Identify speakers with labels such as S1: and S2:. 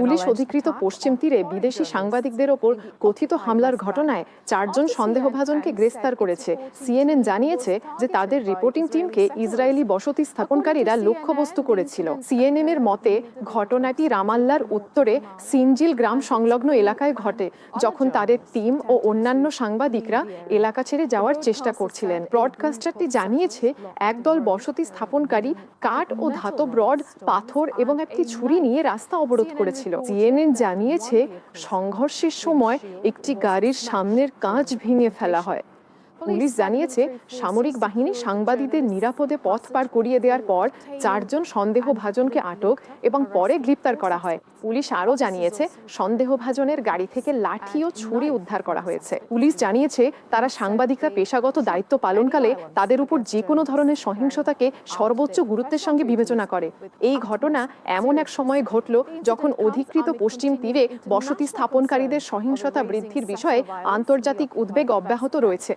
S1: Police অধিকৃত পশ্চিম তীরে বিদেশি সাংবাদিকদের ওপর কথিত হামলার ঘটনায় 4 জন সন্দেহভাজনকে গ্রেফতার করেছে। সিএনএন জানিয়েছে যে তাদের রিপোর্টিং টিমকে ইসরায়েলি বসতি স্থাপনকারীরা লক্ষ্যবস্তু করেছিল। সিএনএন এর মতে ঘটনাটি রামাল্লার উত্তরে সিনজিল গ্রাম সংলগ্ন এলাকায় ঘটে, যখন তাদের টিম ও অন্যান্য সাংবাদিকরা এলাকা ছেড়ে যাওয়ার চেষ্টা করছিলেন। ব্রডকাস্টারটি জানিয়েছে একদল বসতি স্থাপনকারী কাঠ ও ধাতব রড, পাথর এবং একটি ছুরি নিয়ে রাস্তা অবরোধ করেছিল। সিএনএন জানিয়েছে সংঘর্ষের সময় একটি গাড়ির সামনের কাঁচ ভেঙে ফেলা হয়। পুলিশ জানিয়েছে সামরিক বাহিনী সাংবাদিকদের নিরাপদে পথ পার করিয়ে দেওয়ার পর 4 জন সন্দেহভাজনকে আটক এবং পরে গ্রেপ্তার করা হয়। পুলিশ আরও জানিয়েছে সন্দেহভাজনের গাড়ি থেকে লাঠি ও ছুরি উদ্ধার করা হয়েছে। পুলিশ জানিয়েছে তারা সাংবাদিকরা পেশাগত দায়িত্ব পালনকালে তাদের উপর যে কোনো ধরনের সহিংসতাকে সর্বোচ্চ গুরুত্বের সঙ্গে বিবেচনা করে। এই ঘটনা এমন এক সময় ঘটল যখন অধিকৃত পশ্চিম তীরে বসতি স্থাপনকারীদের সহিংসতা বৃদ্ধির বিষয়ে আন্তর্জাতিক উদ্বেগ অব্যাহত রয়েছে।